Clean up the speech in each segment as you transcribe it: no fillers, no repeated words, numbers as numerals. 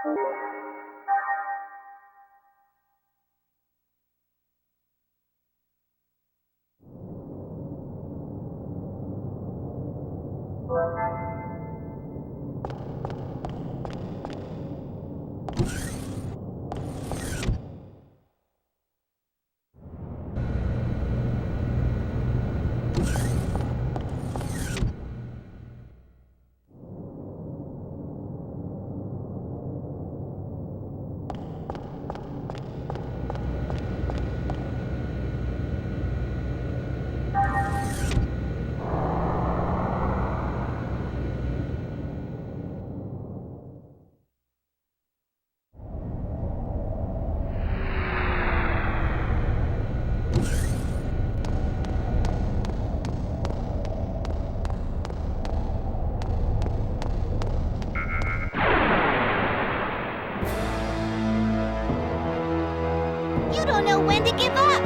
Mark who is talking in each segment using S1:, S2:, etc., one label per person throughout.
S1: You don't know when to give up!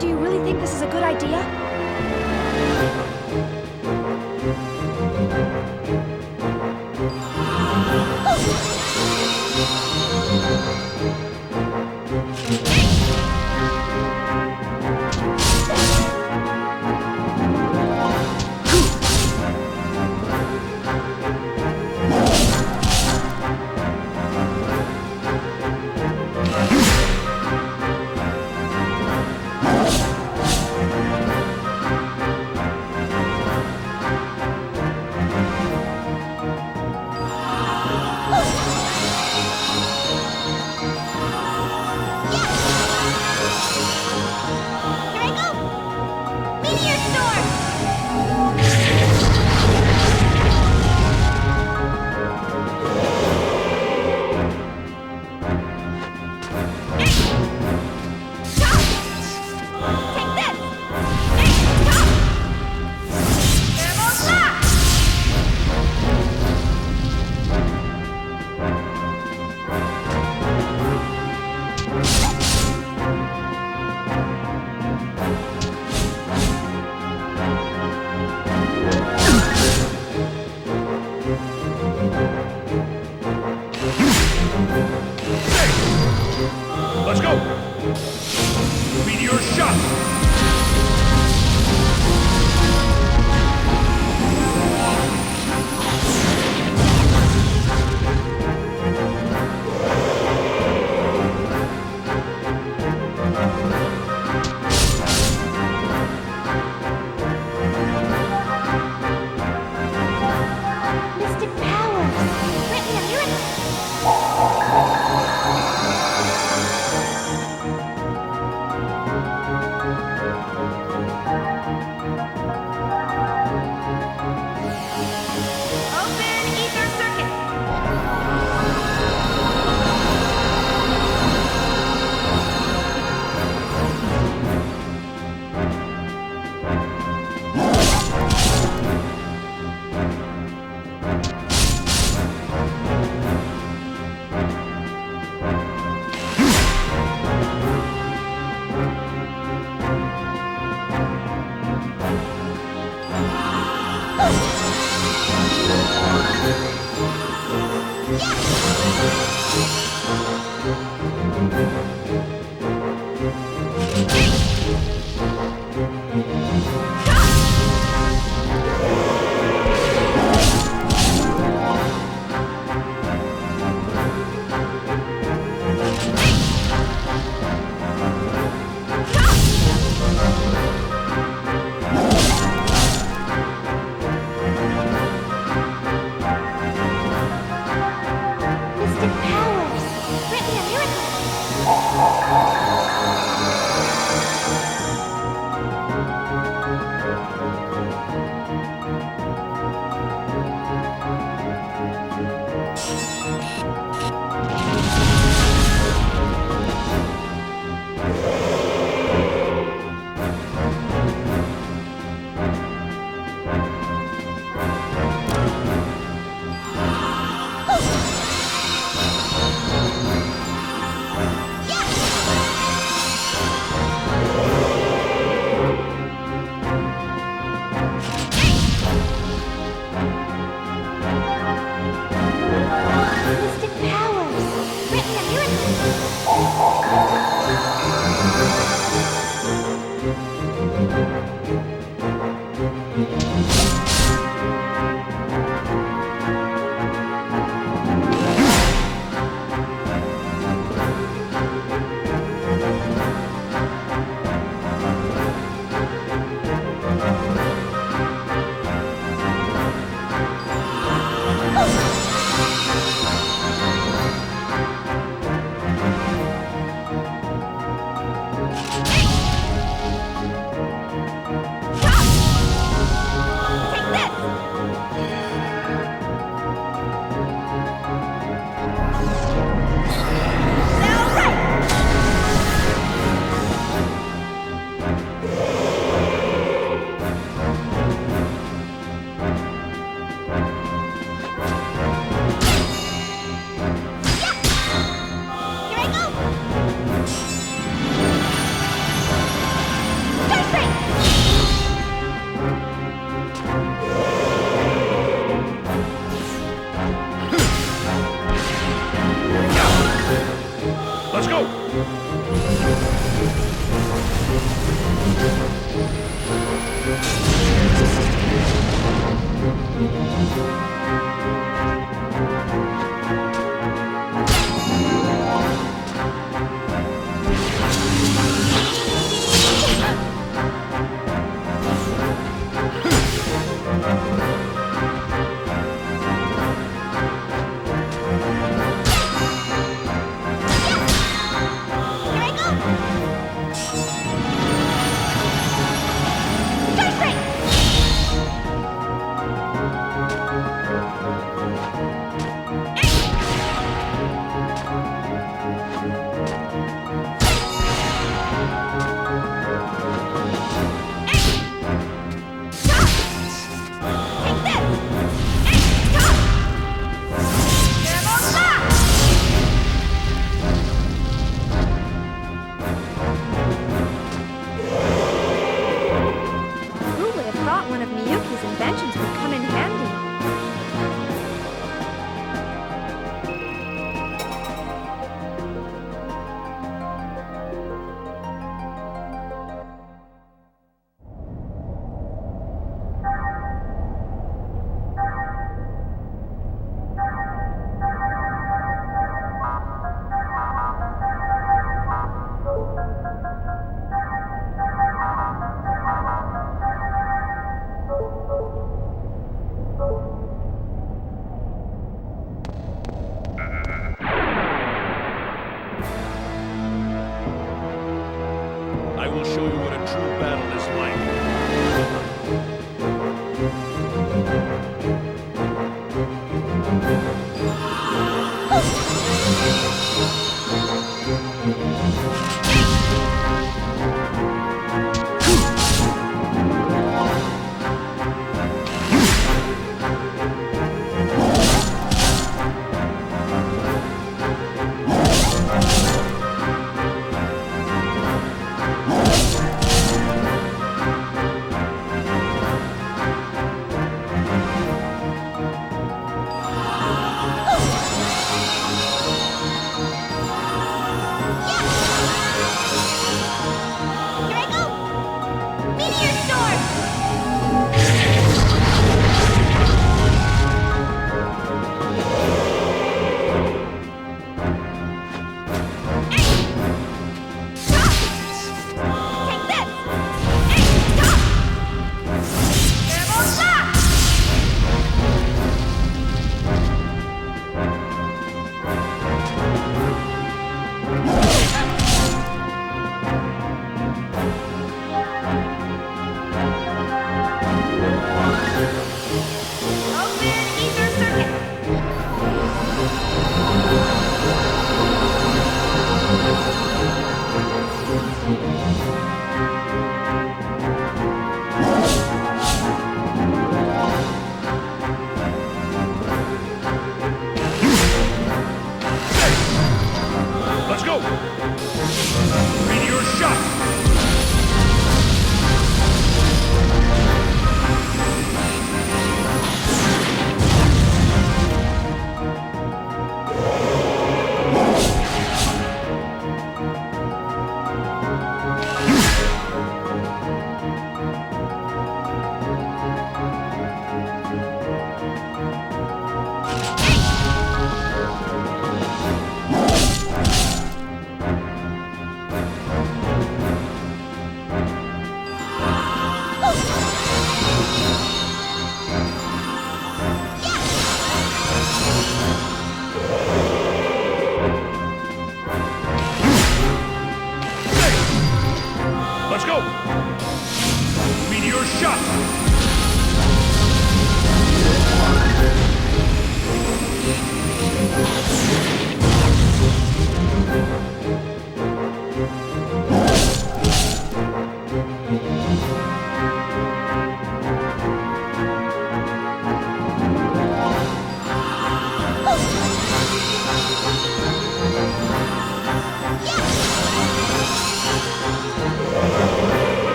S2: Do you really think this is a good idea?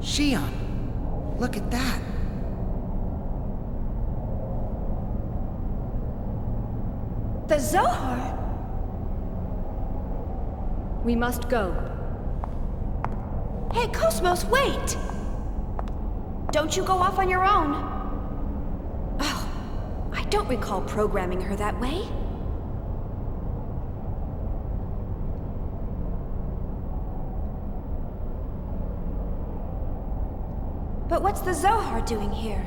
S3: Shion, look at that.
S2: The Zohar?
S4: We must go.
S2: Hey, Cosmos, wait! Don't you go off on your own. Oh, I don't recall programming her that way. But what's the Zohar doing here?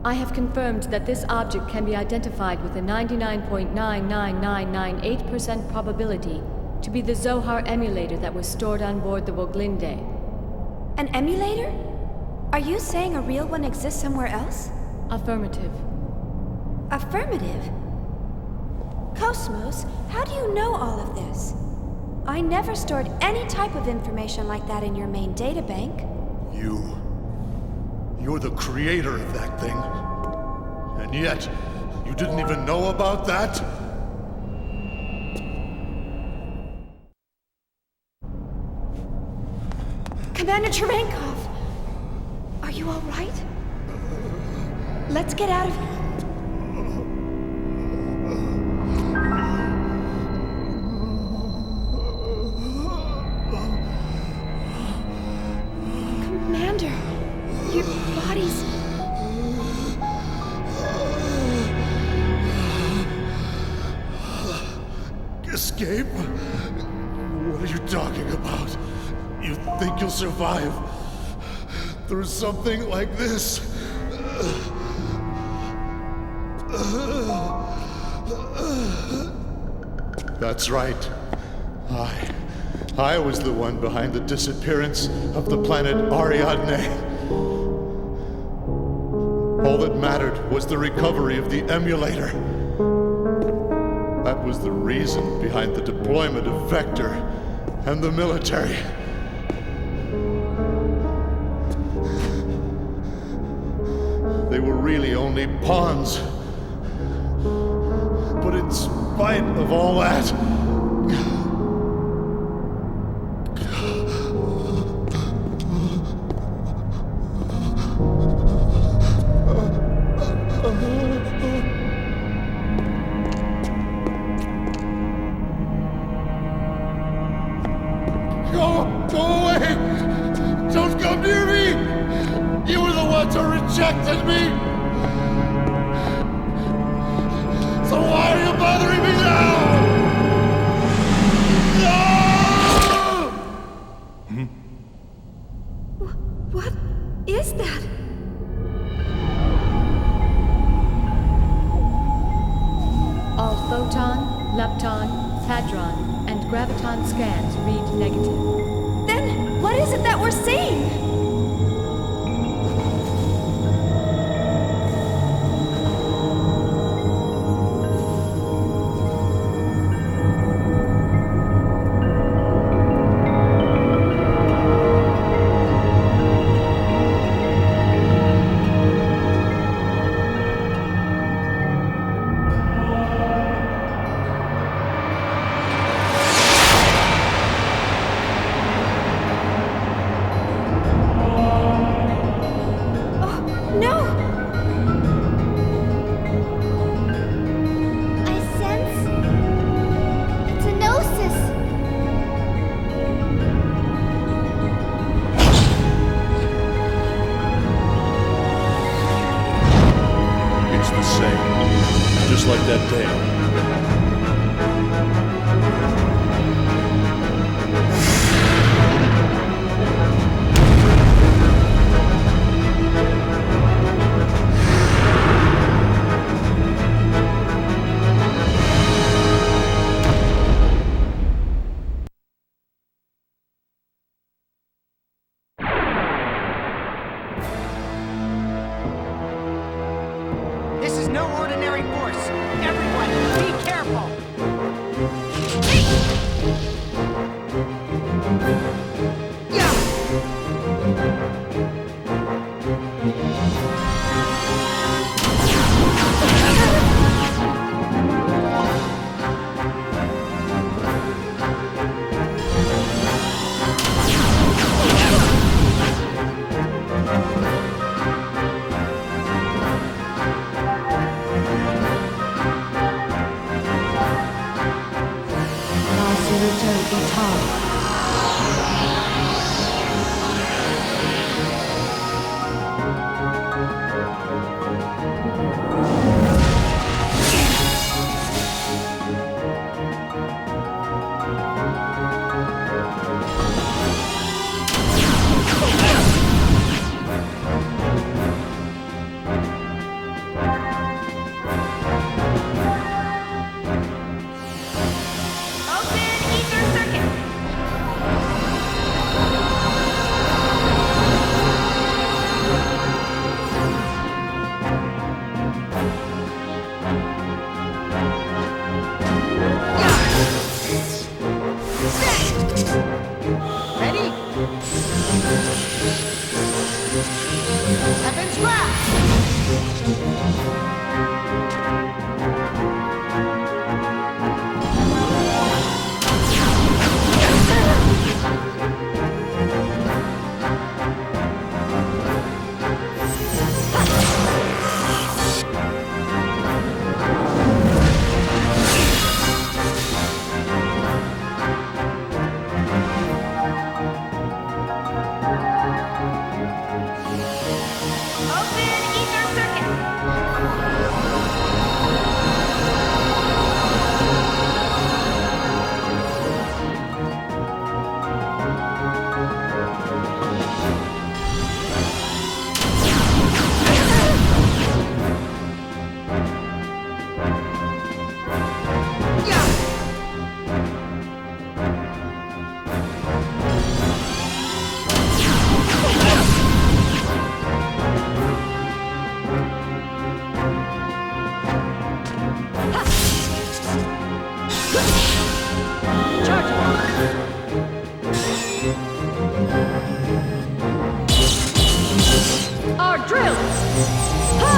S4: I have confirmed that this object can be identified with a 99.99998% probability to be the Zohar emulator that was stored on board the Woglinde.
S2: An emulator? Are you saying a real one exists somewhere else?
S4: Affirmative.
S2: Affirmative? Cosmos, how do you know all of this? I never stored any type of information like that in your main databank.
S5: You're the creator of that thing. And yet, you didn't even know about that?
S2: Commander Cherenkov! Are you all right? Let's get out of here. Commander, your body's...
S5: Escape? What are you talking about? You think you'll survive through something like this? That's right. I was the one behind the disappearance of the planet Ariadne. All that mattered was the recovery of the emulator. That was the reason behind the deployment of Vector and the military. they were really only pawns. But in spite of all that, Go away! Don't come near me! You were the ones who rejected me! So why are you bothering me now? No!
S2: What is that?
S4: All photon, lepton, hadron, and graviton scans read negative.
S2: Then, what is it that we're seeing?
S5: Just like that day.
S3: This is no ordinary force. Everyone, be careful. Weapons
S2: Our drills!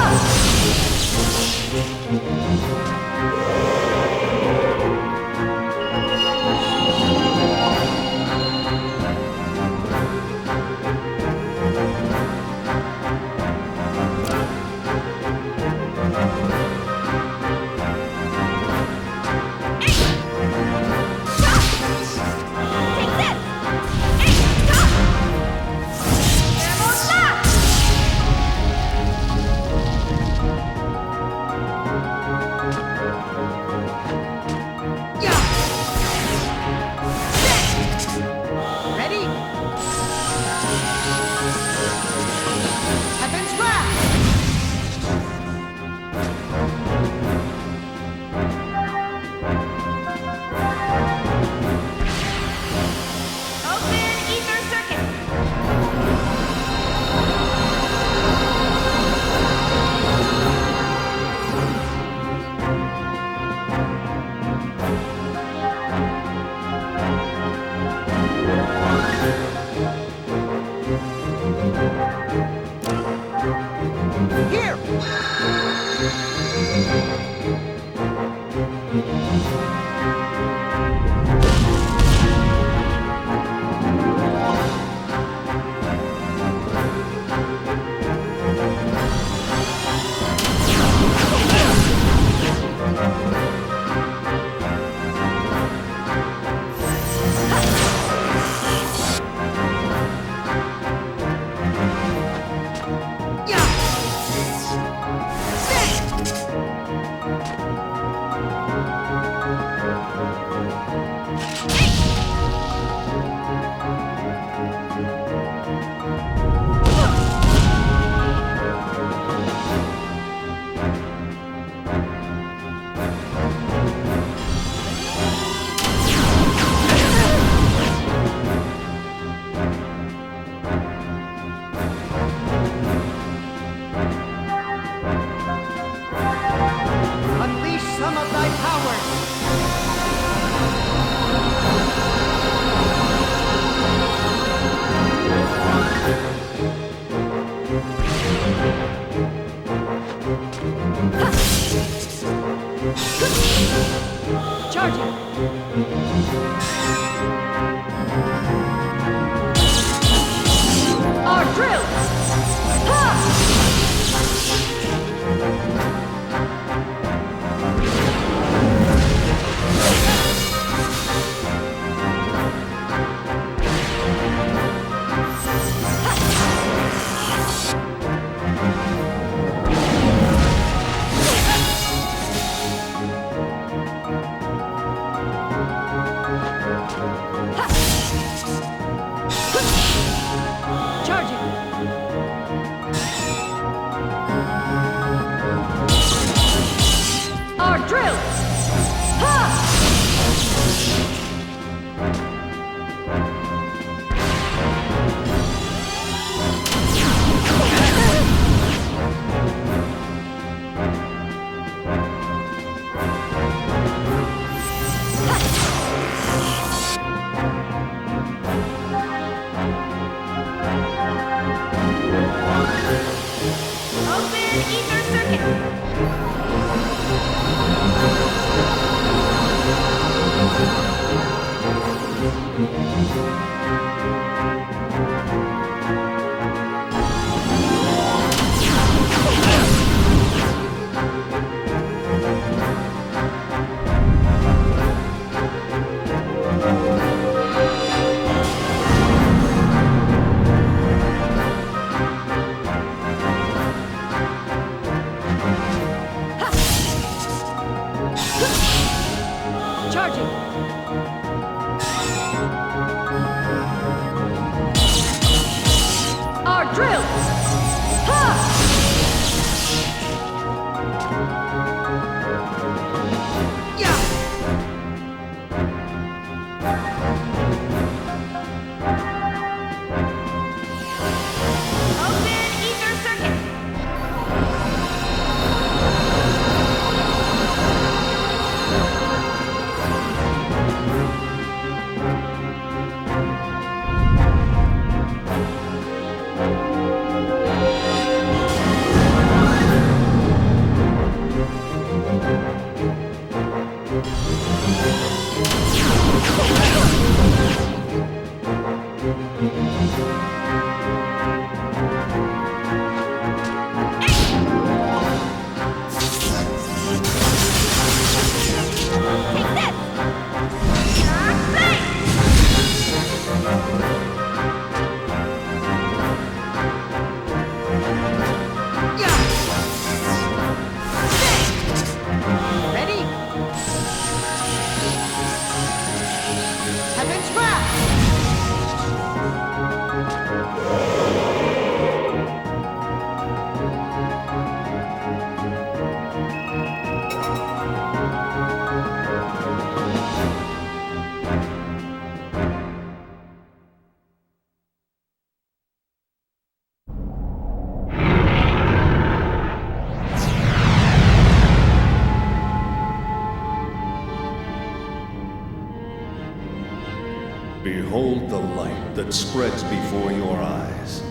S6: Behold the light that spreads before your eyes.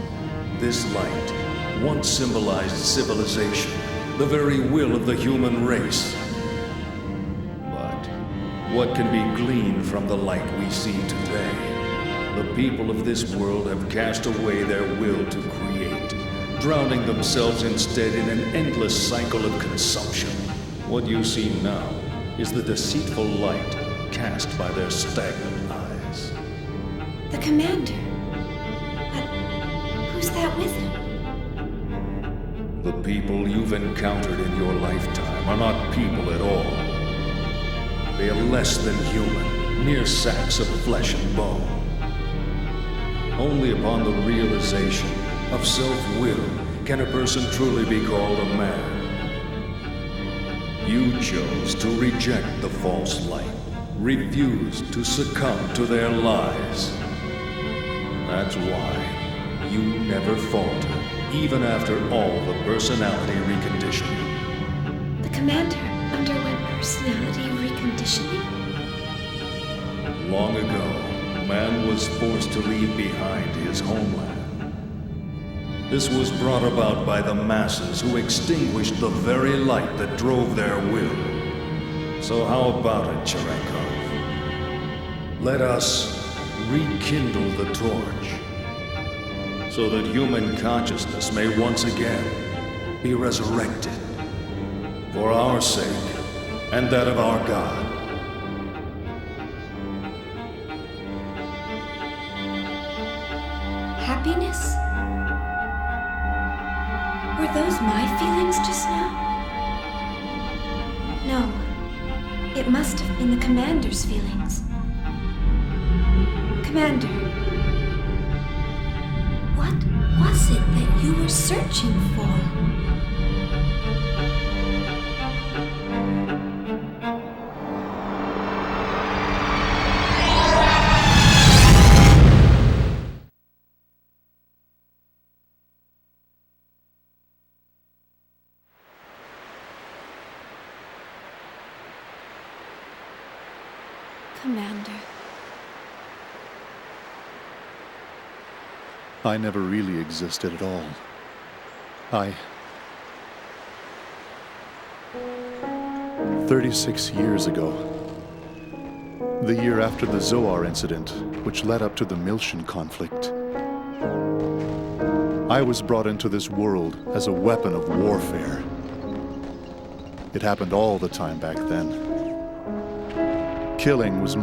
S6: This light once symbolized civilization, the very will of the human race. But what can be gleaned from the light we see today? The people of this world have cast away their will to create, drowning themselves instead in an endless cycle of consumption. What you see now is the deceitful light cast by their stagnant eyes.
S2: The commander. But who's that with him?
S6: The people you've encountered in your lifetime are not people at all. They are less than human, mere sacks of flesh and bone. Only upon the realization of self-will can a person truly be called a man. You chose to reject the false light, refused to succumb to their lies. That's why you never faltered, even after all the personality reconditioning.
S2: The commander underwent personality reconditioning?
S6: Long ago, man was forced to leave behind his homeland. This was brought about by the masses who extinguished the very light that drove their will. So how about it, Cherenkov? Let us rekindle the torch, so that human consciousness may once again be resurrected, for our sake and that of our God.
S2: Happiness? Were those my feelings just now? No. It must have been the commander's feelings. Commander, what was it that you were searching for? Commander.
S5: I never really existed at all. 36 years ago, the year after the Zoar incident, which led up to the Miltian conflict, I was brought into this world as a weapon of warfare. It happened all the time back then. Killing was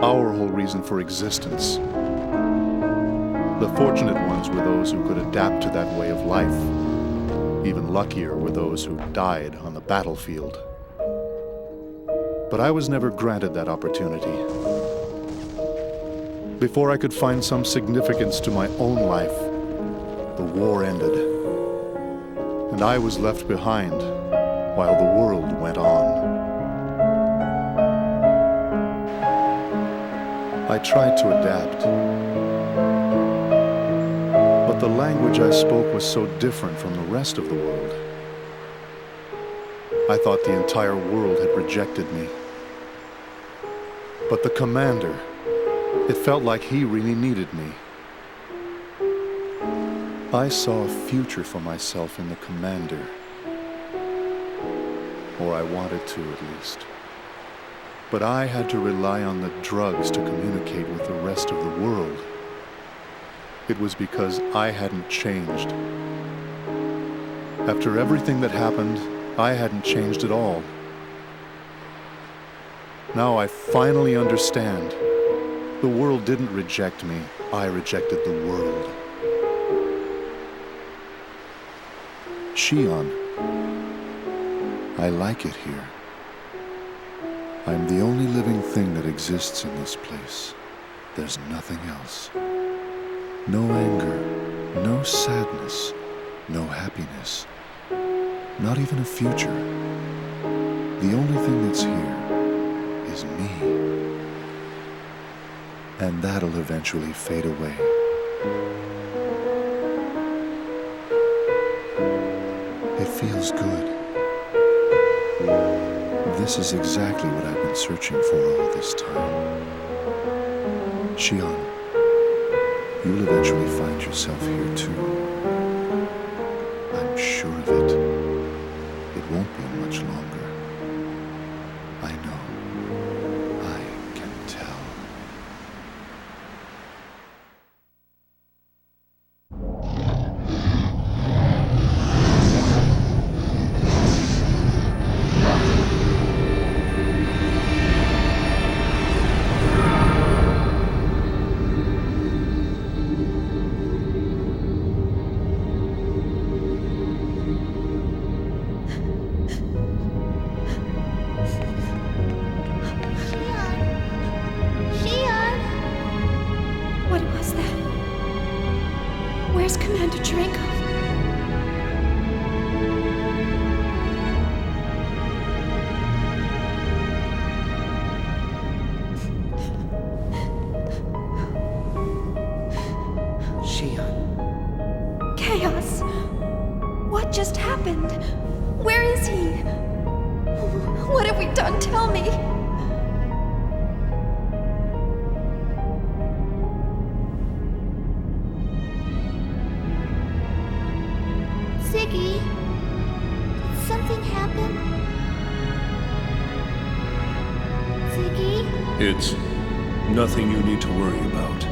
S5: our whole reason for existence. The fortunate ones were those who could adapt to that way of life. Even luckier were those who died on the battlefield. But I was never granted that opportunity. Before I could find some significance to my own life, the war ended. And I was left behind while the world went on. I tried to adapt. But the language I spoke was so different from the rest of the world. I thought the entire world had rejected me. But the commander, it felt like he really needed me. I saw a future for myself in the commander. Or I wanted to, at least. But I had to rely on the drugs to communicate with the rest of the world. It was because I hadn't changed. After everything that happened, I hadn't changed at all. Now I finally understand. The world didn't reject me. I rejected the world. Shion, I like it here. I'm the only living thing that exists in this place. There's nothing else. No anger, no sadness, no happiness, not even a future. The only thing that's here is me. And that'll eventually fade away. It feels good. This is exactly what I've been searching for all this time. Shion, you'll eventually find yourself here too. I'm sure of it. It won't be much longer. I know. I can tell.
S2: What was that? Where's Commander Drankov?
S3: Shion.
S2: Chaos! What just happened? Where is he? What have we done? Tell me!
S1: Ziggy, did something happen? Ziggy?
S6: It's nothing you need to worry about.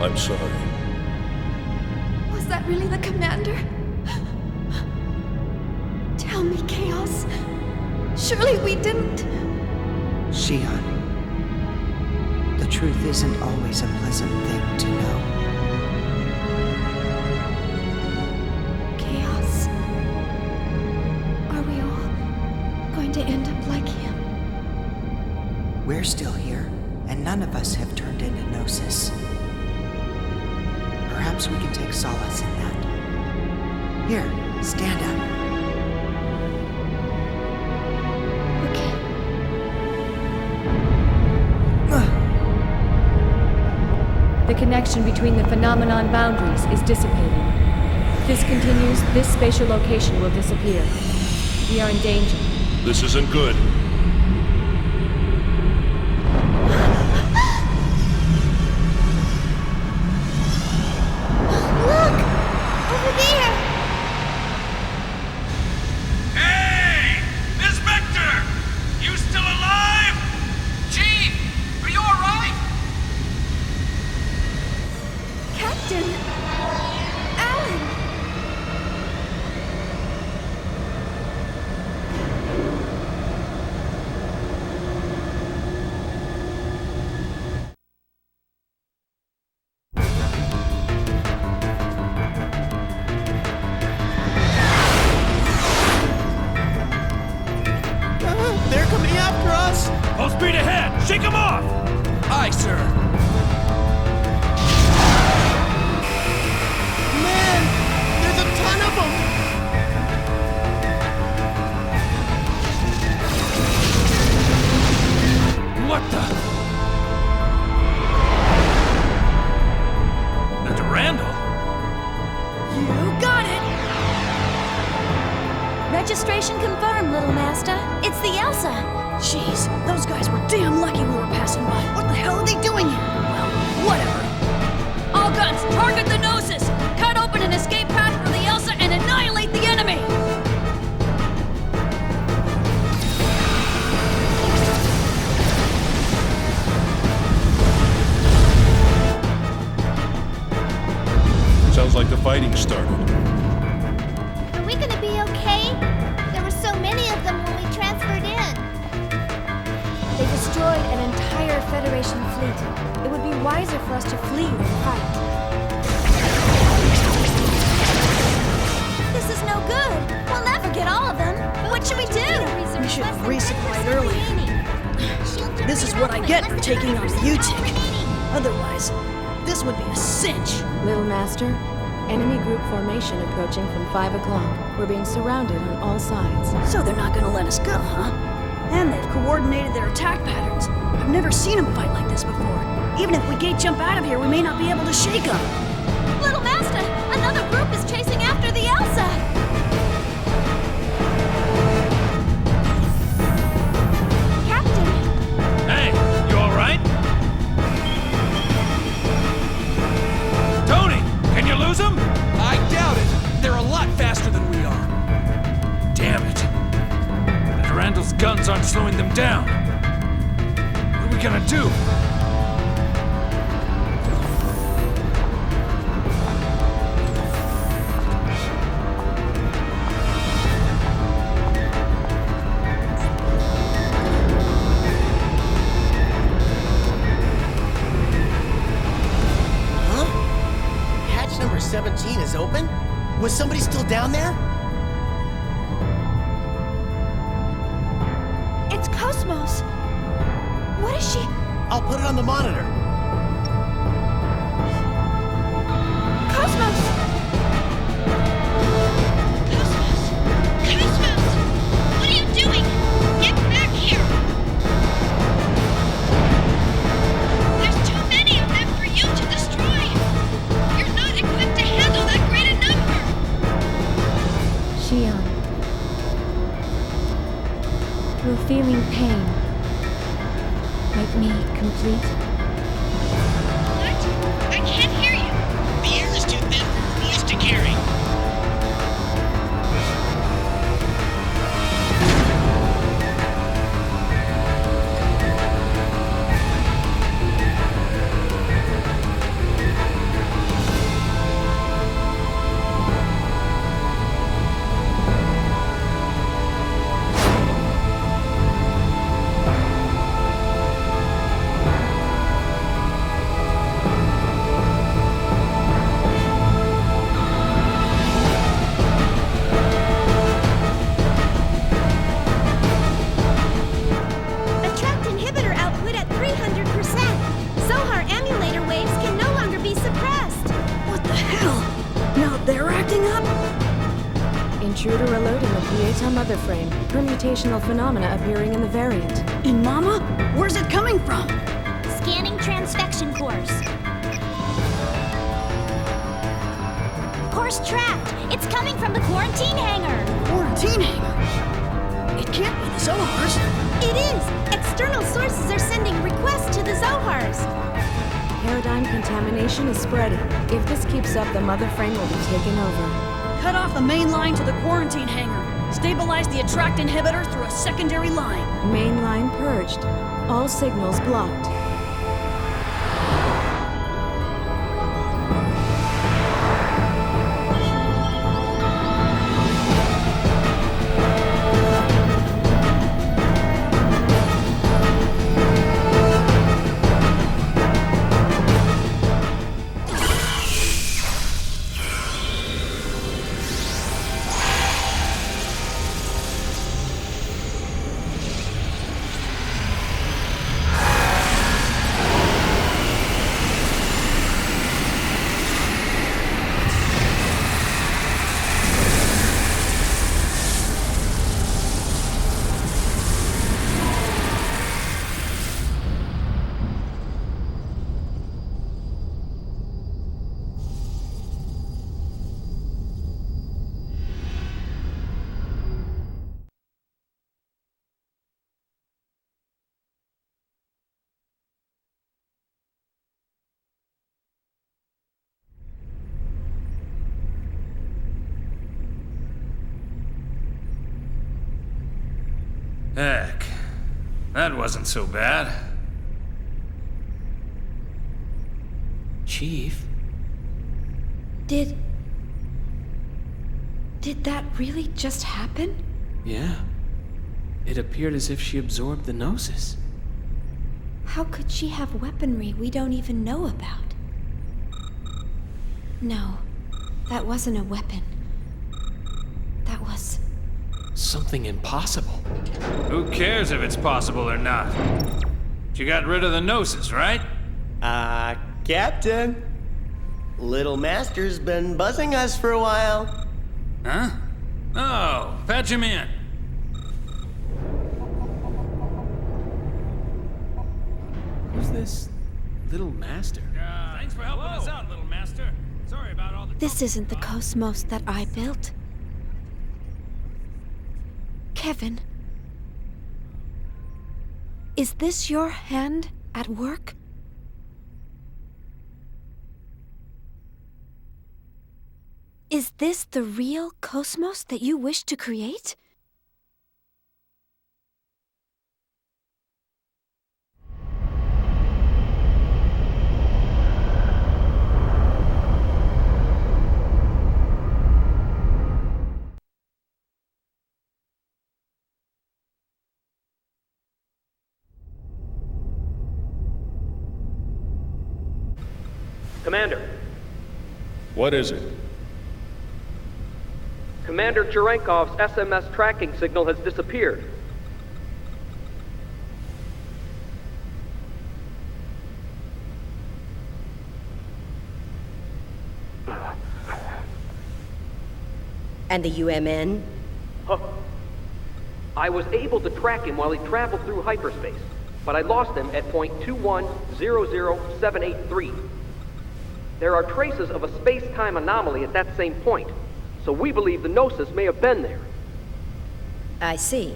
S6: I'm sorry.
S2: Was that really the commander? Tell me, Chaos. Surely we didn't.
S3: Shion. The truth isn't always a pleasant thing to know.
S2: Chaos. Are we all going to end up like him?
S3: We're still here, and none of us have turned into Gnosis. Perhaps we can take solace in that. Here, stand up.
S2: Okay.
S4: The connection between the phenomenon boundaries is dissipating. If this continues, this spatial location will disappear. We are in danger.
S6: This isn't good.
S1: Look! Over there!
S7: Hey! Inspector! You still alive? Chief! Are you alright?
S2: Captain! Alan!
S3: They're coming after us!
S7: Full speed ahead! Shake them off! Aye, sir.
S3: Man! There's a ton of them!
S7: What the? Dr. Randall?
S2: You got it!
S1: Registration confirmed, Little Master. It's the Elsa.
S2: Jeez, those guys were damn lucky we were passing by. What the hell are they doing here? Well, whatever.
S8: All guns, target the Gnosis! Cut open an escape path for the Elsa and annihilate the enemy!
S6: Sounds like the fighting started.
S1: Are we gonna be okay? There were so many of them when we transferred in.
S2: They destroyed an entire Federation fleet. It would be wiser for us to flee than fight.
S1: This is no good. We'll never get all of them. What should we do?
S9: We should have resupplied earlier. This is what I get for taking on UTIC. Otherwise, this would be a cinch.
S4: Little Master, enemy group formation approaching from 5 o'clock. We're being surrounded on all sides.
S9: So they're not gonna let us go, huh? And they've coordinated their attack patterns. I've never seen them fight like this before. Even if we gate jump out of here, we may not be able to shake them.
S1: Little Master, another group is chasing after the Elsa.
S7: down. What are we gonna do?
S10: Hatch number 17 is open? Was somebody still down there?
S2: It's Cosmos. What is she?
S10: I'll put it on the monitor.
S2: Cosmos!
S1: Cosmos! Cosmos! What are you doing? Get back here! There's too many of them for you to destroy! You're not equipped to handle that great a number!
S4: Xion. Will feeling pain make me complete?
S1: What? I can't hear you!
S10: The air is too thin for your voice to carry.
S1: Attract inhibitor output at 300%. Zohar emulator waves can no longer be suppressed.
S9: What the hell? Now they're acting up?
S4: Intruder alerting the Pieta mother frame. Permutational phenomena appearing in the variant.
S9: In Mama? Where's it coming from?
S1: Scanning transfection cores. Course tracked. It's coming from the quarantine hangar.
S9: Quarantine hangar? It can't be the Zohars.
S1: It is. External sources are sending requests to the Zohars.
S4: Paradigm contamination is spreading. If this keeps up, the mother frame will be taken over.
S9: Cut off the main line to the quarantine hangar. Stabilize the attract inhibitor through a secondary line.
S4: Main line purged. All signals blocked.
S7: Heck, that wasn't so bad.
S11: Chief?
S2: Did that really just happen?
S11: Yeah. It appeared as if she absorbed the Gnosis.
S2: How could she have weaponry we don't even know about? No, that wasn't a weapon. That was...
S11: Something impossible.
S7: Who cares if it's possible or not? She got rid of the Gnosis, right?
S10: Captain. Little Master's been buzzing us for a while.
S7: Huh? Oh, patch him in.
S11: Who's this Little Master?
S7: Thanks for helping us out, little master. Sorry about all the...
S2: This isn't the Cosmos that I built. Kevin, is this your hand at work? Is this the real Cosmos that you wish to create?
S12: Commander.
S6: What is it?
S12: Commander Cherenkov's SMS tracking signal has disappeared.
S13: And the UMN?
S12: Huh. I was able to track him while he traveled through hyperspace, but I lost him at point 2100783. There are traces of a space-time anomaly at that same point, so we believe the Gnosis may have been there.
S13: I see.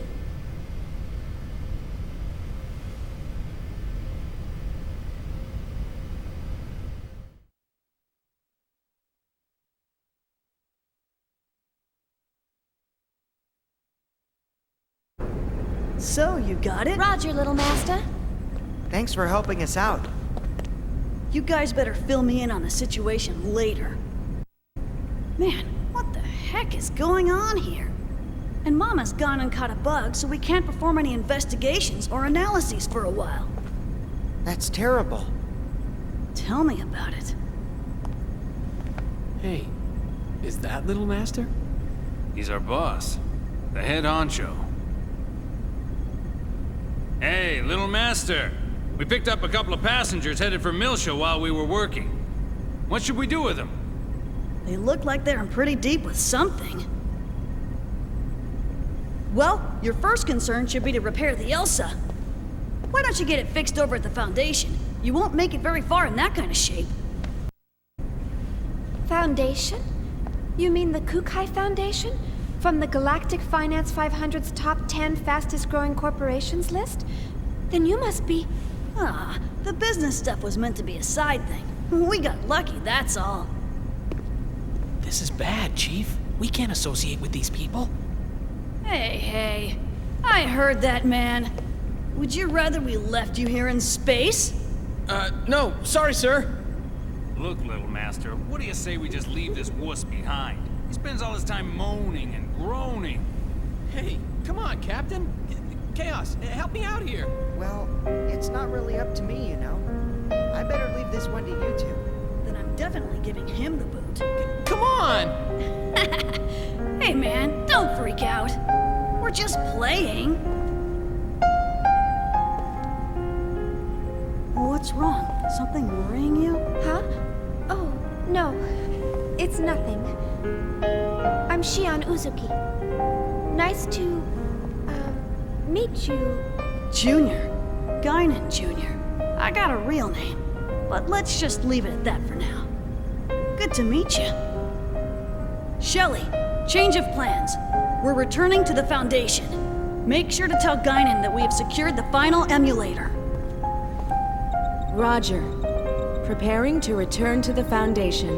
S9: So, you got it?
S8: Roger, little master.
S3: Thanks for helping us out.
S9: You guys better fill me in on the situation later. Man, what the heck is going on here? And Mama's gone and caught a bug, so we can't perform any investigations or analyses for a while.
S3: That's terrible.
S9: Tell me about it.
S11: Hey, is that Little Master?
S7: He's our boss. The head honcho. Hey, little master. We picked up a couple of passengers headed for Milsha while we were working. What should we do with them?
S9: They look like they're in pretty deep with something. Well, your first concern should be to repair the Elsa. Why don't you get it fixed over at the Foundation? You won't make it very far in that kind of shape.
S2: Foundation? You mean the Kukai Foundation? From the Galactic Finance 500's top 10 fastest growing corporations list? Then you must be...
S9: Ah, the business stuff was meant to be a side thing. We got lucky, that's all.
S11: This is bad, Chief. We can't associate with these people.
S9: Hey, I heard that, man. Would you rather we left you here in space?
S11: No, sorry, sir.
S7: Look, little master, what do you say we just leave this wuss behind? He spends all his time moaning and groaning.
S11: Hey, come on, Captain. Chaos, help me out here.
S3: Well, it's not really up to me, you know. I better leave this one to you two.
S9: Then I'm definitely giving him the boot.
S11: Come on!
S9: Hey, man, don't freak out. We're just playing. What's wrong? Something worrying you?
S2: Huh? Oh, no. It's nothing. I'm Shion Uzuki. Nice to, meet you.
S9: Junior. Guinan Jr. I got a real name, but let's just leave it at that for now. Good to meet you. Shelley, change of plans. We're returning to the Foundation. Make sure to tell Guinan that we have secured the final emulator.
S4: Roger. Preparing to return to the Foundation.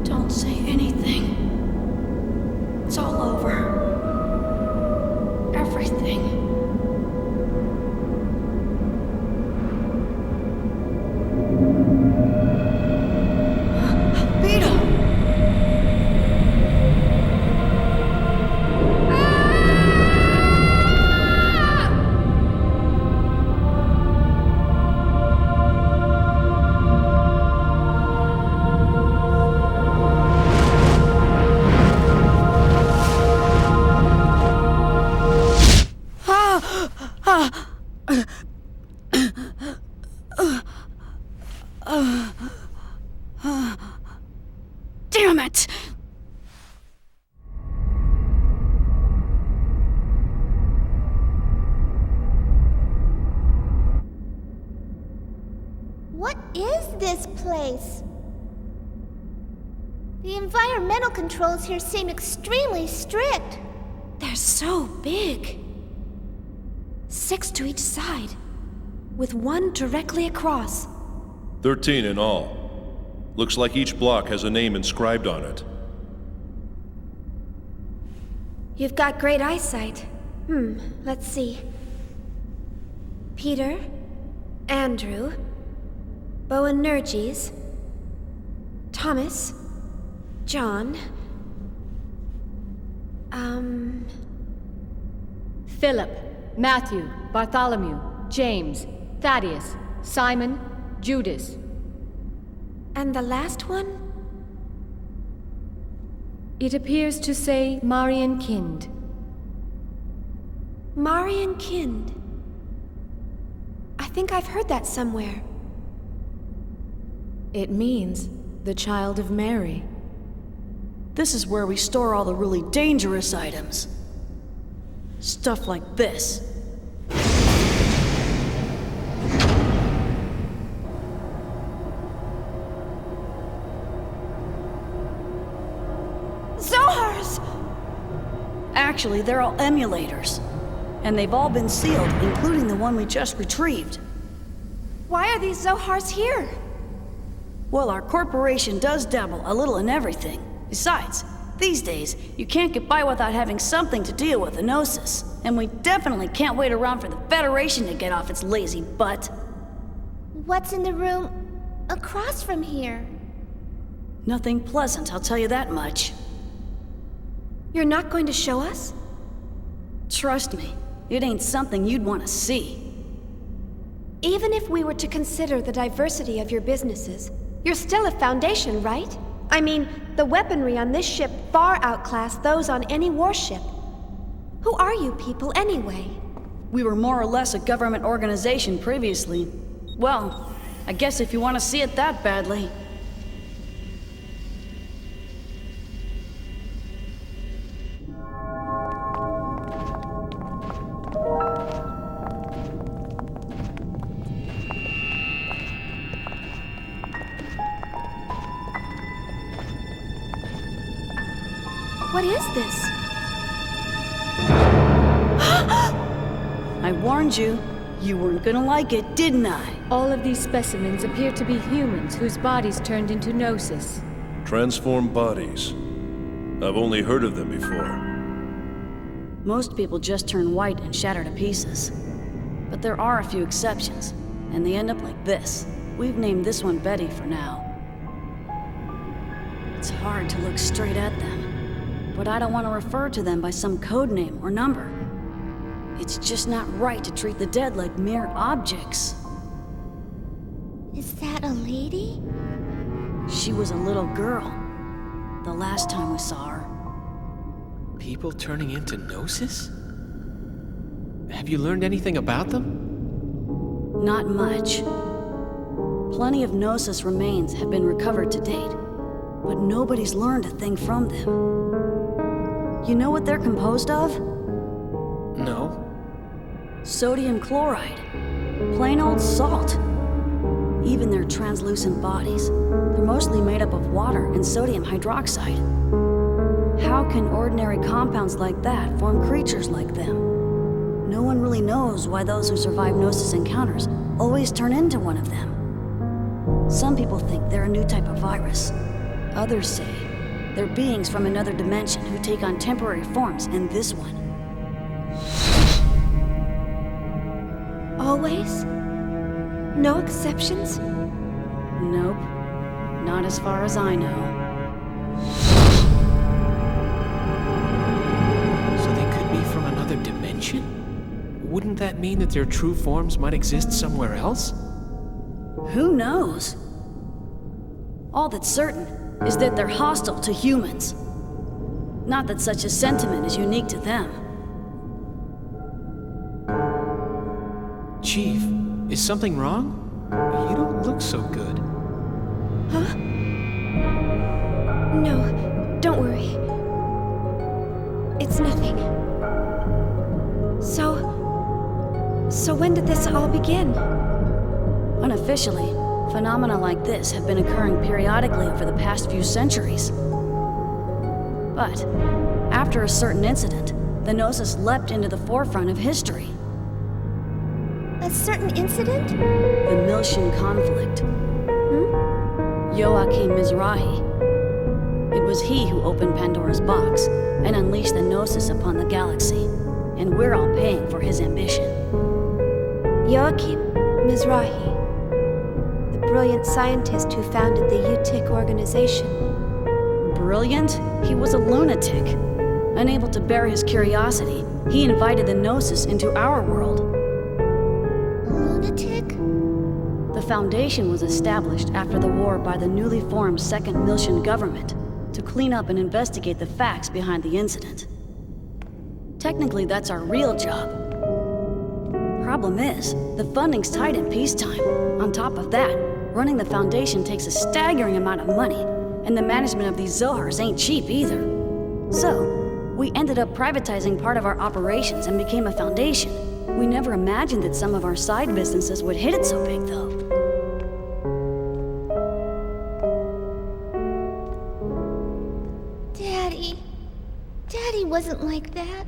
S9: Don't say anything. It's all over. Everything. Beetle! Damn it!
S14: What is this place? The environmental controls here seem extremely strict.
S2: They're so big. 6 to each side, with one directly across.
S6: 13 in all. Looks like each block has a name inscribed on it.
S2: You've got great eyesight. Let's see. Peter, Andrew, Boanerges, Thomas, John,
S4: Philip, Matthew, Bartholomew, James, Thaddeus, Simon, Judas.
S2: And the last one?
S4: It appears to say Marian Kind.
S2: Marian Kind. I think I've heard that somewhere.
S15: It means the child of Mary.
S9: This is where we store all the really dangerous items. Stuff like this.
S2: Zohars!
S9: Actually, they're all emulators. And they've all been sealed, including the one we just retrieved.
S2: Why are these Zohars here?
S9: Well, our corporation does dabble a little in everything. Besides, these days, you can't get by without having something to deal with the Gnosis. And we definitely can't wait around for the Federation to get off its lazy butt.
S14: What's in the room across from here?
S9: Nothing pleasant, I'll tell you that much.
S2: You're not going to show us?
S9: Trust me, it ain't something you'd want to see.
S2: Even if we were to consider the diversity of your businesses, you're still a Foundation, right? I mean, the weaponry on this ship far outclass those on any warship. Who are you people, anyway?
S9: We were more or less a government organization previously. Well, I guess if you want to see it that badly.
S2: What is this?
S9: I warned you. You weren't gonna like it, didn't I?
S4: All of these specimens appear to be humans whose bodies turned into Gnosis.
S6: Transformed bodies. I've only heard of them before.
S9: Most people just turn white and shatter to pieces. But there are a few exceptions, and they end up like this. We've named this one Betty for now. It's hard to look straight at them, but I don't want to refer to them by some code name or number. It's just not right to treat the dead like mere objects.
S14: Is that a lady?
S9: She was a little girl, the last time we saw her.
S11: People turning into Gnosis? Have you learned anything about them?
S9: Not much. Plenty of Gnosis remains have been recovered to date, but nobody's learned a thing from them. You know what they're composed of?
S11: No.
S9: Sodium chloride. Plain old salt. Even their translucent bodies, they're mostly made up of water and sodium hydroxide. How can ordinary compounds like that form creatures like them? No one really knows why those who survive Gnosis encounters always turn into one of them. Some people think they're a new type of virus. Others say they're beings from another dimension who take on temporary forms in this one.
S2: Always? No exceptions?
S9: Nope. Not as far as I know.
S11: So they could be from another dimension? Wouldn't that mean that their true forms might exist somewhere else?
S9: Who knows? All that's certain is that they're hostile to humans. Not that such a sentiment is unique to them.
S11: Chief, is something wrong? You don't look so good.
S2: Huh? No, don't worry. It's nothing. So when did this all begin?
S9: Unofficially, phenomena like this have been occurring periodically over the past few centuries. But, after a certain incident, the Gnosis leapt into the forefront of history.
S14: A certain incident?
S9: The Miltian conflict. Joachim Mizrahi. It was he who opened Pandora's box and unleashed the Gnosis upon the galaxy, and we're all paying for his ambition.
S2: Joachim Mizrahi, the brilliant scientist who founded the UTIC organization.
S9: Brilliant? He was a lunatic. Unable to bear his curiosity, he invited the Gnosis into our world.
S14: Lunatic?
S9: The Foundation was established after the war by the newly formed Second Miltian government to clean up and investigate the facts behind the incident. Technically, that's our real job. Problem is, the funding's tight in peacetime. On top of that, running the Foundation takes a staggering amount of money, and the management of these Zohars ain't cheap either. So, we ended up privatizing part of our operations and became a foundation. We never imagined that some of our side businesses would hit it so big, though.
S14: Daddy wasn't like that.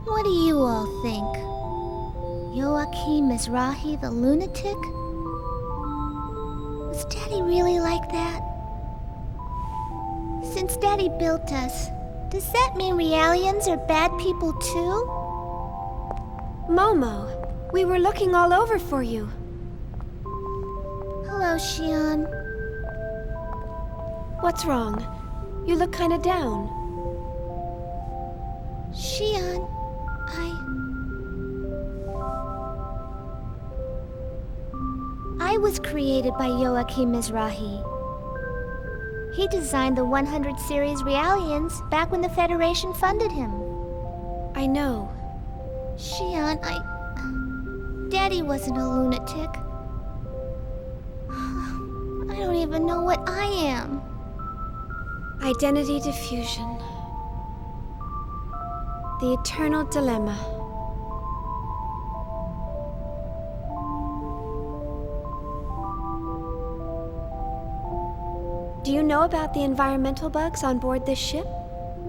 S14: What do you all think? Joachim Mizrahi the lunatic? Was Daddy really like that? Since Daddy built us, does that mean Realians are bad people too?
S2: Momo, we were looking all over for you.
S14: Hello, Xion.
S2: What's wrong? You look kinda down.
S14: Xion, I was created by Joachim Mizrahi. He designed the 100 series Realians back when the Federation funded him.
S2: I know.
S14: Xion, Daddy wasn't a lunatic. I don't even know what I am.
S2: Identity diffusion. The eternal dilemma. Do you know about the environmental bugs on board this ship?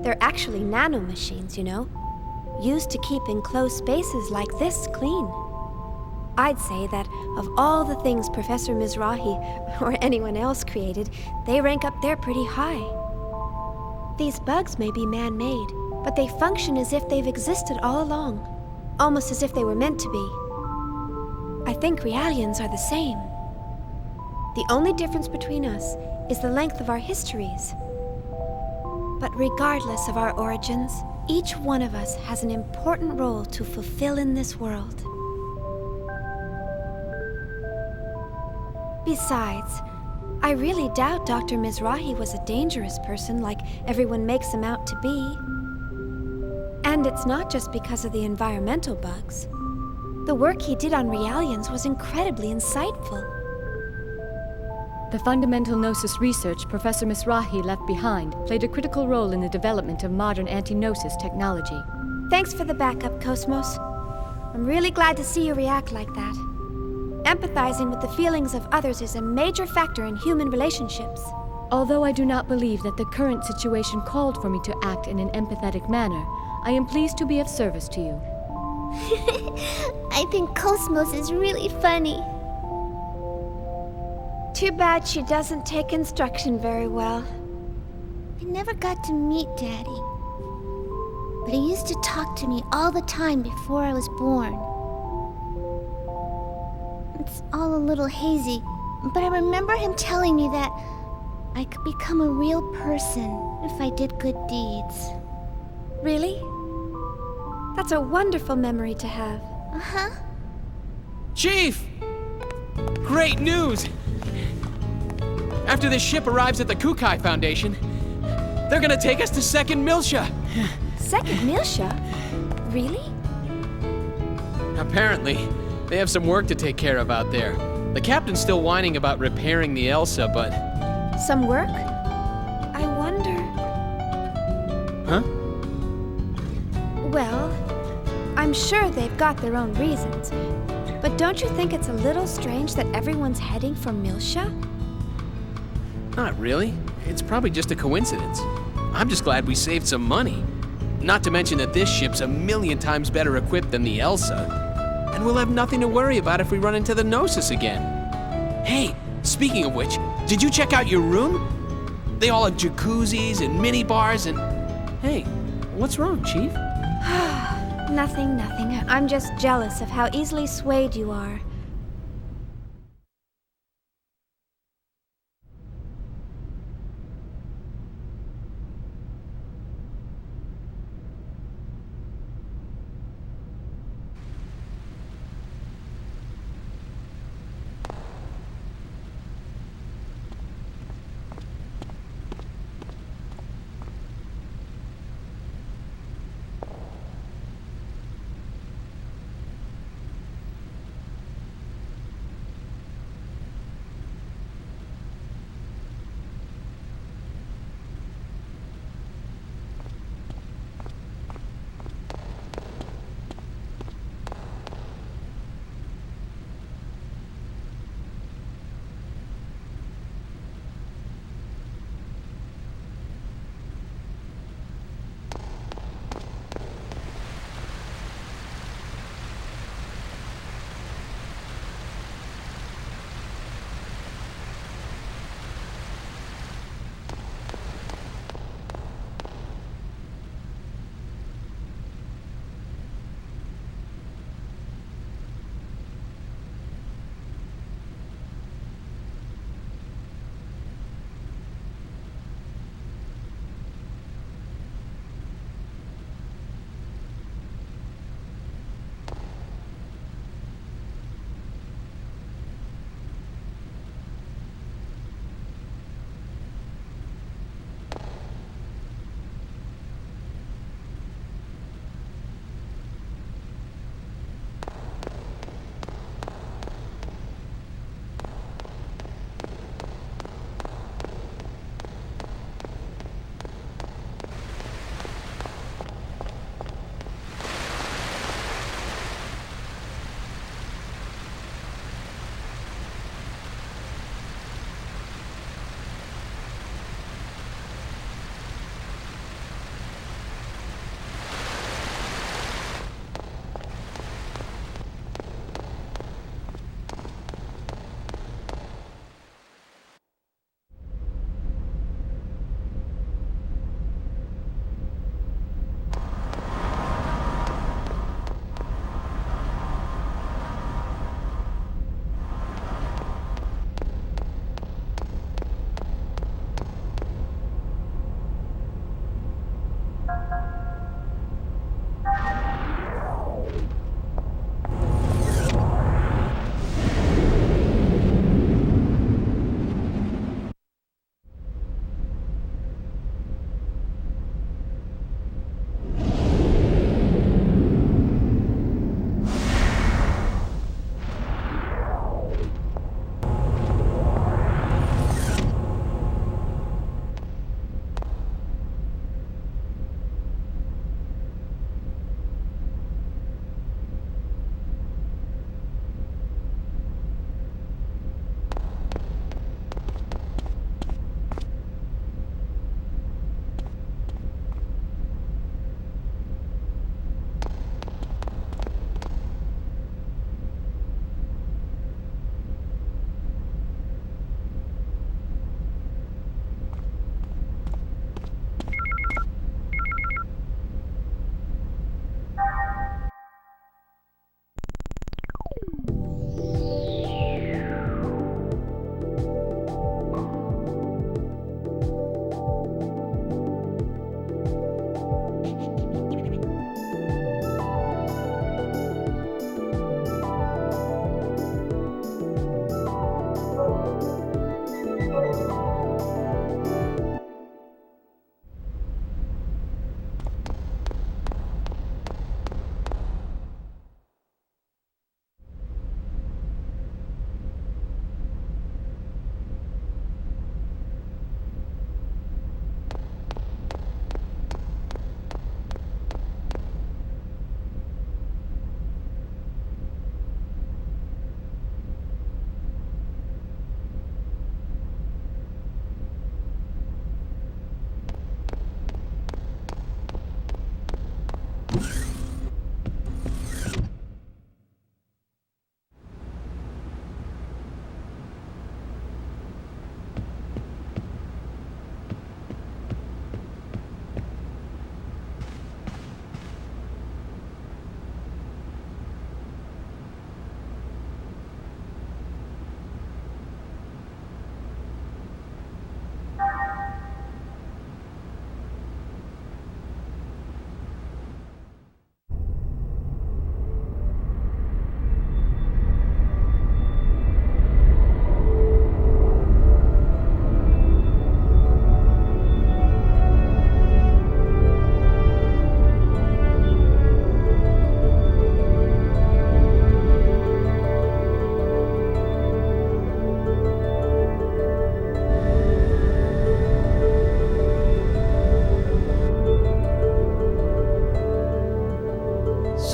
S2: They're actually nanomachines, you know, used to keep enclosed spaces like this clean. I'd say that of all the things Professor Mizrahi or anyone else created, they rank up there pretty high. These bugs may be man-made, but they function as if they've existed all along, almost as if they were meant to be. I think Realians are the same. The only difference between us is the length of our histories. But regardless of our origins, each one of us has an important role to fulfill in this world. Besides, I really doubt Dr. Mizrahi was a dangerous person like everyone makes him out to be. And it's not just because of the environmental bugs. The work he did on Realians was incredibly insightful.
S4: The fundamental Gnosis research Professor Mizrahi left behind played a critical role in the development of modern anti-Gnosis technology.
S2: Thanks for the backup, Cosmos. I'm really glad to see you react like that. Empathizing with the feelings of others is a major factor in human relationships.
S4: Although I do not believe that the current situation called for me to act in an empathetic manner, I am pleased to be of service to you.
S14: I think Cosmos is really funny.
S2: Too bad she doesn't take instruction very well.
S14: I never got to meet Daddy. But he used to talk to me all the time before I was born. It's all a little hazy, but I remember him telling me that I could become a real person if I did good deeds.
S2: Really? That's a wonderful memory to have.
S14: Uh-huh.
S11: Chief! Great news! After this ship arrives at the Kukai Foundation, they're gonna take us to Second Milsha.
S2: Second Milsha? Really?
S11: Apparently, they have some work to take care of out there. The captain's still whining about repairing the Elsa, but...
S2: Some work? I wonder...
S11: Huh?
S2: Well, I'm sure they've got their own reasons. But don't you think it's a little strange that everyone's heading for Milsha?
S11: Not really. It's probably just a coincidence. I'm just glad we saved some money. Not to mention that this ship's 1,000,000 times better equipped than the Elsa. And we'll have nothing to worry about if we run into the Gnosis again. Hey, speaking of which, did you check out your room? They all have jacuzzis and mini bars and... Hey, what's wrong, Chief?
S2: Nothing. I'm just jealous of how easily swayed you are.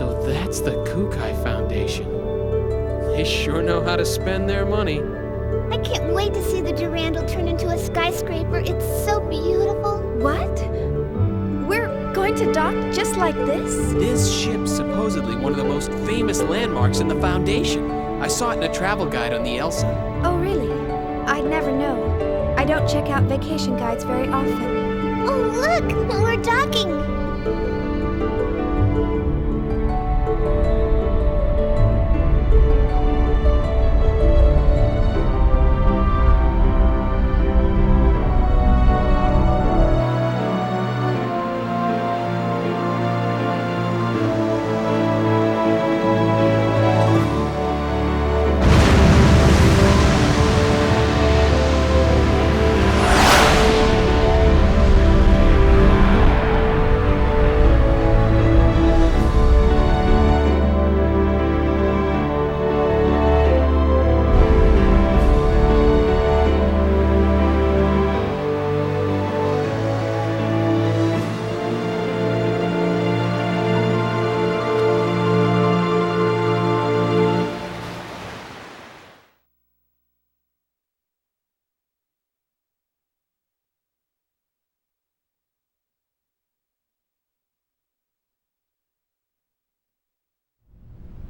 S11: So that's the Kukai Foundation. They sure know how to spend their money.
S14: I can't wait to see the Durandal turn into a skyscraper. It's so beautiful.
S2: What? We're going to dock just like this?
S11: This ship's supposedly one of the most famous landmarks in the Foundation. I saw it in a travel guide on the Elsa.
S2: Oh, really? I'd never know. I don't check out vacation guides very often.
S14: Oh, look! We're docking!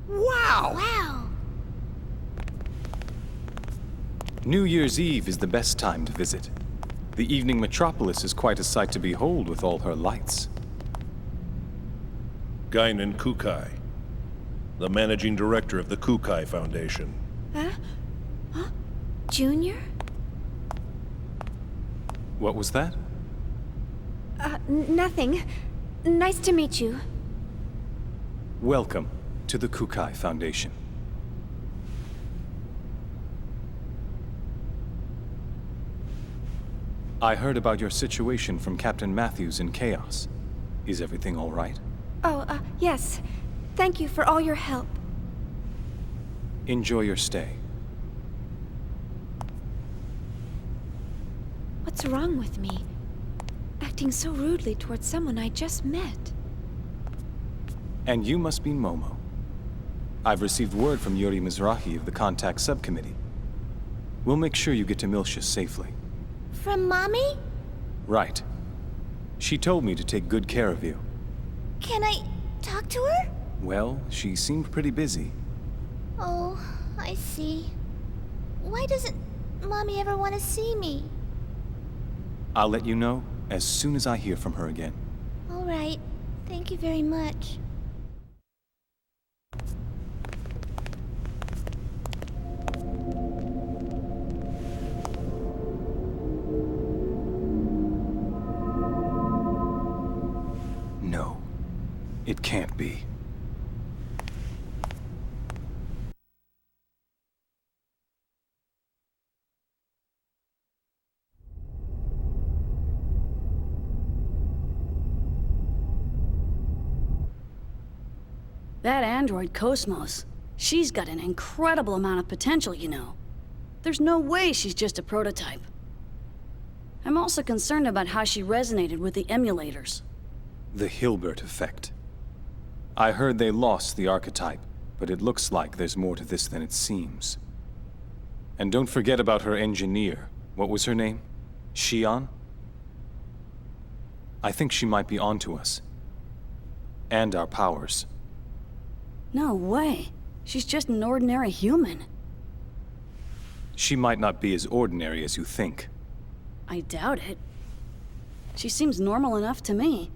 S11: Wow!
S16: New Year's Eve is the best time to visit. The evening metropolis is quite a sight to behold with all her lights.
S17: Guinan Kukai, the managing director of the Kukai Foundation.
S2: Huh? Junior?
S16: What was that?
S2: Nothing. Nice to meet you.
S16: Welcome to the Kukai Foundation. I heard about your situation from Captain Matthews in Chaos. Is everything all right?
S2: Oh, yes. Thank you for all your help.
S16: Enjoy your stay.
S2: What's wrong with me? Acting so rudely towards someone I just met.
S16: And you must be Momo. I've received word from Yuri Mizrahi of the Contact Subcommittee. We'll make sure you get to Miltia safely.
S14: From Mommy?
S16: Right. She told me to take good care of you.
S14: Can I talk to her?
S16: Well, she seemed pretty busy.
S14: Oh, I see. Why doesn't Mommy ever want to see me?
S16: I'll let you know as soon as I hear from her again.
S14: All right. Thank you very much.
S16: No, it can't be.
S9: That android Cosmos, she's got an incredible amount of potential, you know. There's no way she's just a prototype. I'm also concerned about how she resonated with the emulators.
S16: The Hilbert effect. I heard they lost the archetype, but it looks like there's more to this than it seems. And don't forget about her engineer. What was her name? Xion? I think she might be onto us. And our powers.
S9: No way. She's just an ordinary human.
S16: She might not be as ordinary as you think.
S9: I doubt it. She seems normal enough to me.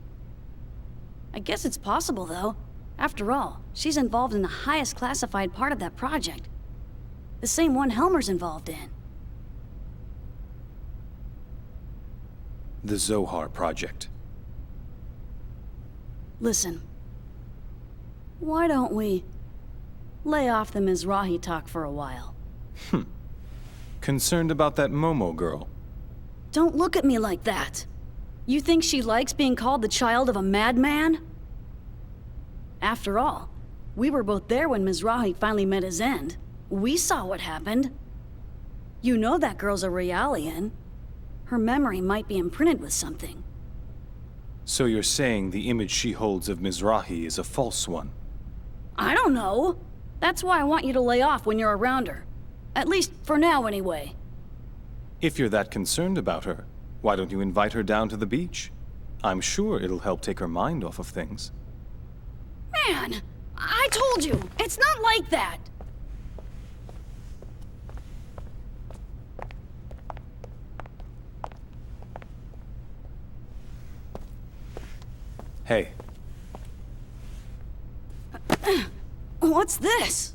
S9: I guess it's possible, though. After all, she's involved in the highest classified part of that project. The same one Helmer's involved in.
S16: The Zohar Project.
S9: Listen. Why don't we lay off the Mizrahi talk for a while?
S16: Concerned about that Momo girl?
S9: Don't look at me like that. You think she likes being called the child of a madman? After all, we were both there when Mizrahi finally met his end. We saw what happened. You know that girl's a Realian. Her memory might be imprinted with something.
S16: So you're saying the image she holds of Mizrahi is a false one?
S9: I don't know. That's why I want you to lay off when you're around her. At least for now, anyway.
S16: If you're that concerned about her, why don't you invite her down to the beach? I'm sure it'll help take her mind off of things.
S9: Man, I told you, it's not like that.
S16: Hey.
S9: What's this?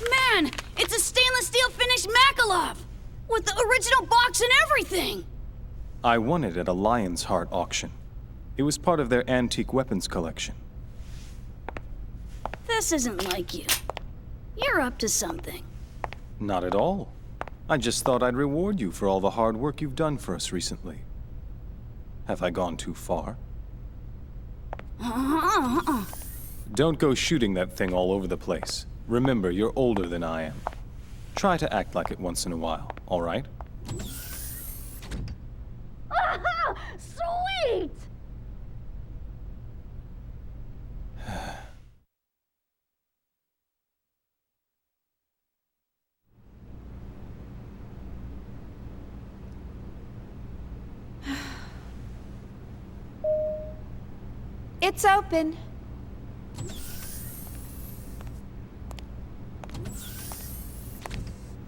S9: Man, it's a stainless steel finished Makalov! With the original box and everything!
S16: I won it at a Lion's Heart auction. It was part of their antique weapons collection.
S9: This isn't like you. You're up to something.
S16: Not at all. I just thought I'd reward you for all the hard work you've done for us recently. Have I gone too far? Don't go shooting that thing all over the place. Remember, you're older than I am. Try to act like it once in a while, all right?
S9: Sweet!
S2: It's open.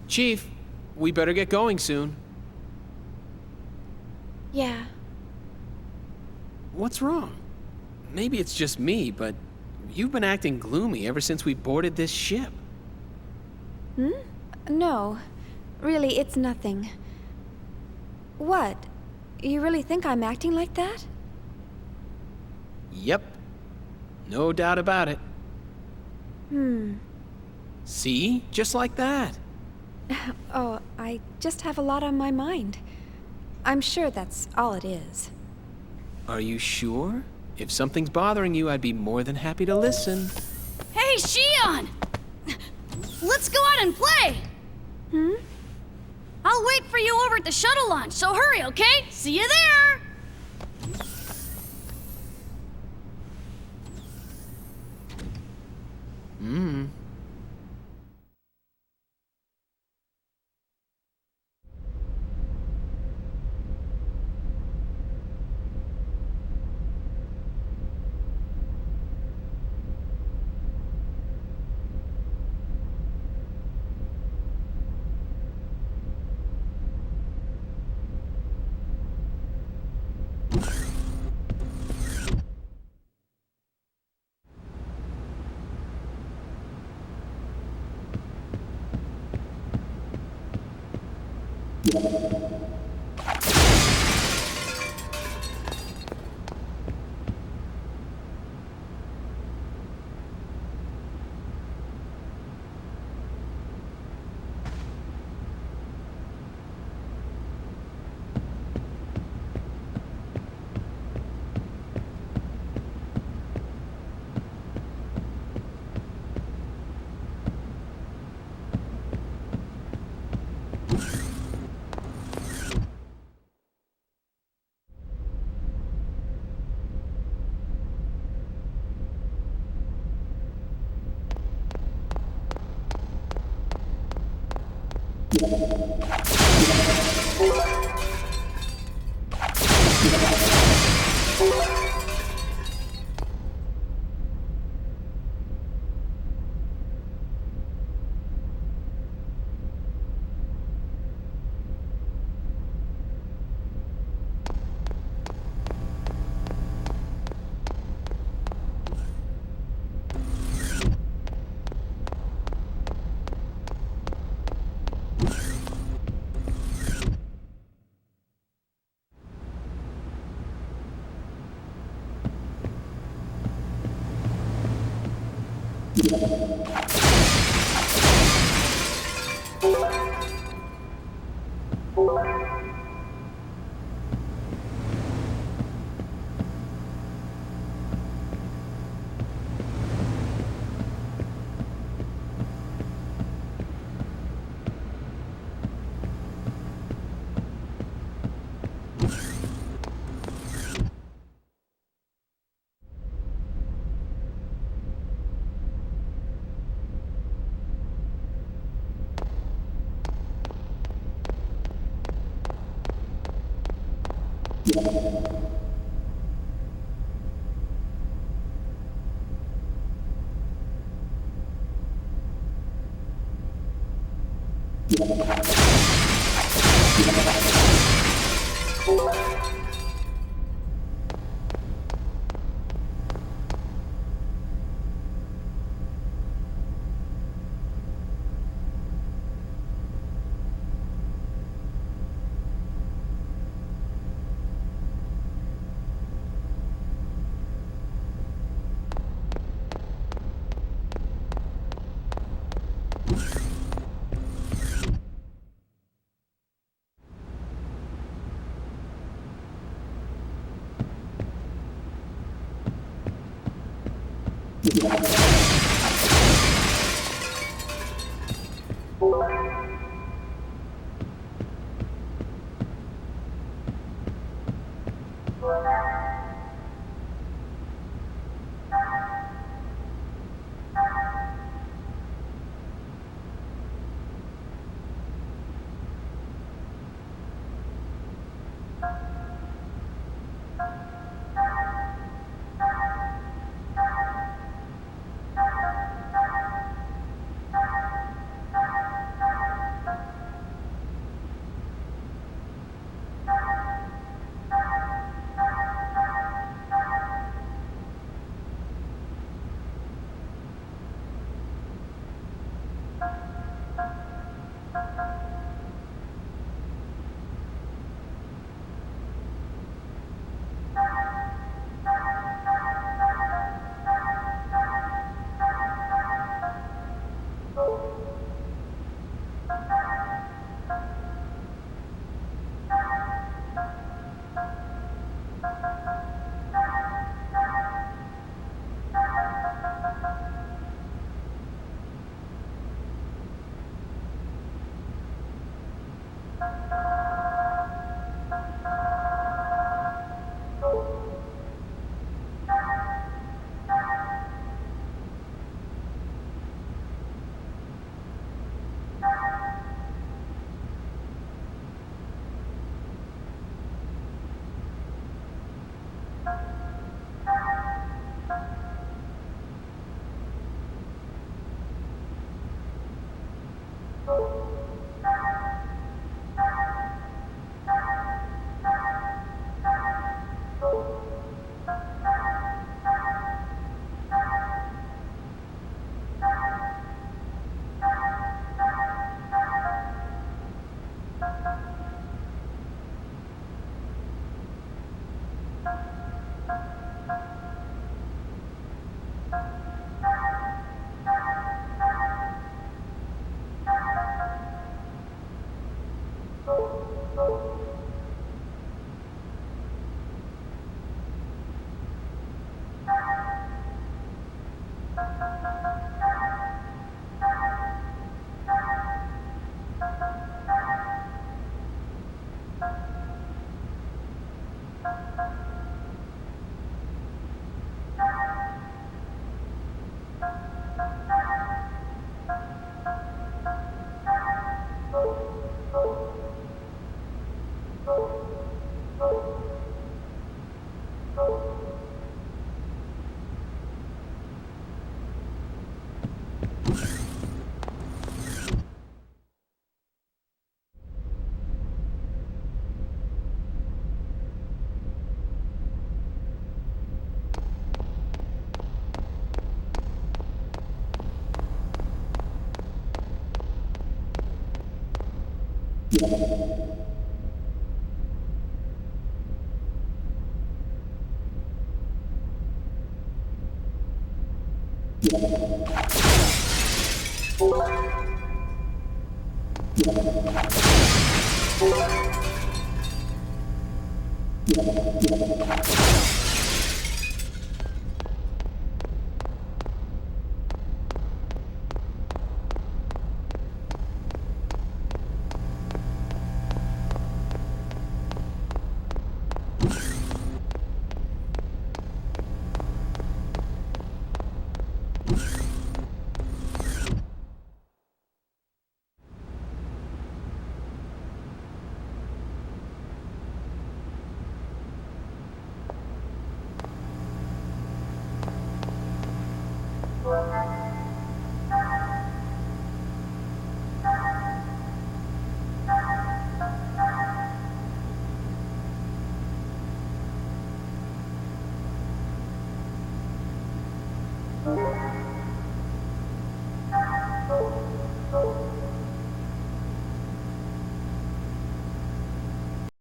S11: Chief, we better get going soon.
S2: Yeah.
S11: What's wrong? Maybe it's just me, but you've been acting gloomy ever since we boarded this ship.
S2: No. Really, it's nothing. What? You really think I'm acting like that?
S11: Yep. No doubt about it.
S2: Hmm.
S11: See? Just like that.
S2: Oh, I just have a lot on my mind. I'm sure that's all it is.
S11: Are you sure? If something's bothering you, I'd be more than happy to listen.
S9: Hey, Shion! Let's go out and play! I'll wait for you over at the shuttle launch, so hurry, okay? See you there!